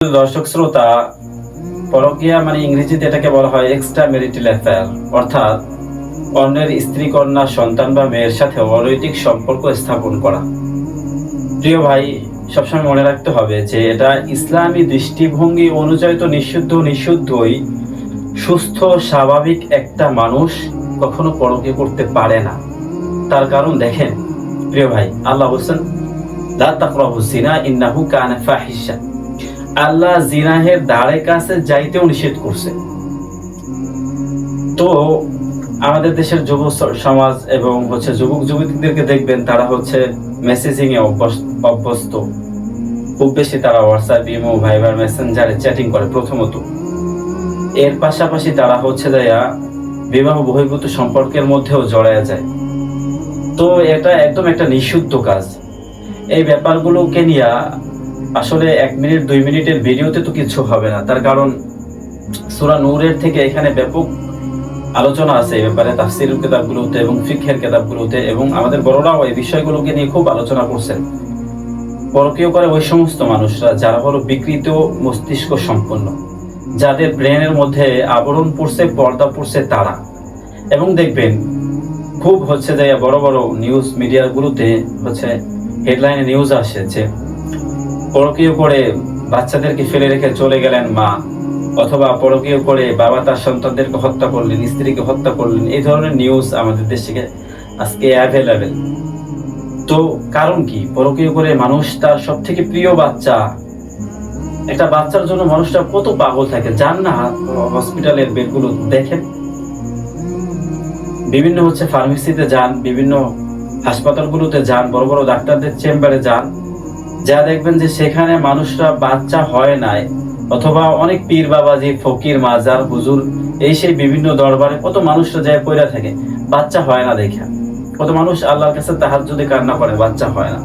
দর্শক শ্রোতা, পরকীয়া মানে ইংরেজিতে এটাকে বলা হয় এক্সট্রা ম্যারিটাল অ্যাফেয়ার, অর্থাৎ অন্যের স্ত্রী, কন্যা, সন্তান বা মেয়ের সাথে অনৈতিক সম্পর্ক স্থাপন করা। প্রিয় ভাই, সবসময় মনে রাখতে হবে যে এটা ইসলামী দৃষ্টিভঙ্গি অনুযায়ী তো নিষিদ্ধই। সুস্থ স্বাভাবিক একটা মানুষ কখনো পরকীয়া করতে পারে না। তার কারণ দেখেন প্রিয় ভাই, আল্লাহ বলছেন লা তাকরাবুজ জিনা ইন্নাহু কানা ফাহিশা। আল্লাহ জিনাহের ধারে কাছে যাইতেও নিষেধ করছে। তো আমাদের দেশের যুব সমাজ এবং যুবক যুবতীদেরকে দেখবেন, তারা মেসেজিং এ অভ্যস্ত। খুব বেশি তারা হোয়াটসঅ্যাপ, ইমো, ভাইবার, মেসেঞ্জারে চ্যাটিং করে প্রথমত। এর পাশাপাশি তারা বিবাহ বহির্ভূত সম্পর্কের মধ্যেও জড়ায় যায়। তো এটা একদম একটা নিষিদ্ধ কাজ। এই ব্যাপারগুলোকে নিয়ে আসলে 1 মিনিট 2 মিনিটের ভিডিওতে তো কিছু হবে না। তার কারণ সূরা নূরের থেকে এখানে ব্যাপক আলোচনা আছে এই ব্যাপারে, তাফসীরের কিতাবগুলোতে এবং ফিকহের কিতাবগুলোতে, এবং আমাদের বড়রাও এই বিষয়গুলোকে নিয়ে খুব আলোচনা করছেন। পরকীয়া করে ওই সমস্ত মানুষরা যারা বিকৃত মস্তিষ্ক সম্পন্ন, যাদের ব্রেনের মধ্যে আবরণ পড়ছে, পর্দা পড়ছে তারা। এবং দেখবেন খুব বড় বড় নিউজ মিডিয়াগুলোতে হেডলাইনে নিউজ আসে যে পরকীয়া করে বাচ্চাদেরকে ফেলে রেখে চলে গেলেন মা, অথবা পরকীয়া করে বাবা তার সন্তানদেরকে হত্যা করলেন, স্ত্রীকে হত্যা করলেন। এই ধরনের নিউজ আমাদের দেশে আজকে অ্যাভেলেবেল। তো কারণ কি? পরকীয়া করে মানুষ তার সব থেকে প্রিয় বাচ্চা, একটা বাচ্চার জন্য মানুষটা কত পাগল থাকে। যান না হসপিটালের বেডগুলো দেখেন, বিভিন্ন ফার্মেসিতে যান, বিভিন্ন হাসপাতালগুলোতে যান, বড় বড় ডাক্তারদের চেম্বারে যান, যা দেখবেন যে সেখানে মানুষরা বাচ্চা হয় নাই, অথবা অনেক পীর বাবাজি, ফকির, মাজার, হুজুর, এই সেই বিভিন্ন দরবারে কত মানুষরা যায় পয়রা থাকে, বাচ্চা হয় না দেখা। কত মানুষ আল্লাহর কাছে তাহাজ্জুদে কান্না করে, বাচ্চা হয় না।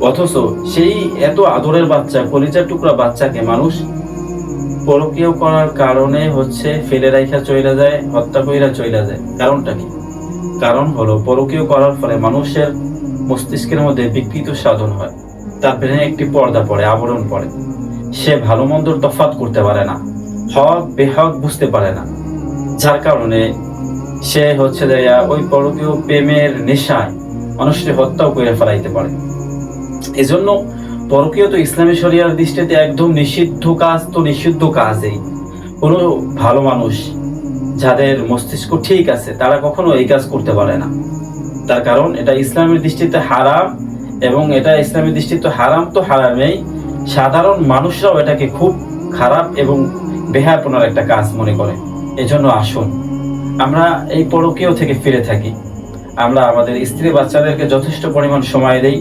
অথচ সেই এত আদরের বাচ্চা, কলিজার টুকরা বাচ্চাকে মানুষ পরকীয়া করার কারণে ফেলে রাইখা চইলা যায়, হত্যা কইরা চইলা যায়। কারণটা কি? কারণ হলো পরকীয়া করার ফলে মানুষের মস্তিষ্কের মধ্যে বিকৃত সাধন হয়, তার ব্রেনে একটি পর্দা পড়ে, আবরণ পড়ে। সে ভালো মন্দর তফাৎ করতে পারে না, হক বেহক বুঝতে পারে না, যার কারণে সে ওই পরকীয় প্রেমের নেশায় মানুষকে হত্যাও করে ফেলাইতে পারে। এজন্য পরকীয়া তো ইসলামী শরিয়ার দৃষ্টিতে একদম নিষিদ্ধ কাজ। তো নিষিদ্ধ কাজেই কোনো ভালো মানুষ, যাদের মস্তিষ্ক ঠিক আছে, তারা কখনো এই কাজ করতে পারে না। তার কারণ এটা ইসলামের দৃষ্টিতে হারাম, এবং এটা ইসলামের দৃষ্টিতে হারাম তো হারামেই, সাধারণ মানুষরাও এটাকে খুব খারাপ এবং বেহায়াপনার একটা কাজ মনে করে। এজন্য আসুন আমরা এই পরকীয়া থেকে ফিরে থাকি, আমরা আমাদের স্ত্রী বাচ্চাদেরকে যথেষ্ট পরিমাণ সময় দেই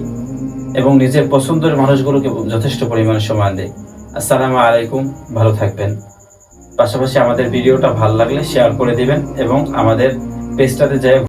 এবং নিজের পছন্দের মানুষগুলোকে যথেষ্ট পরিমাণ সময় দেই। আসসালামু আলাইকুম, ভালো থাকবেন। পাশাপাশি আমাদের ভিডিওটা ভালো লাগলে শেয়ার করে দিবেন এবং আমাদের পেজটাতে যাই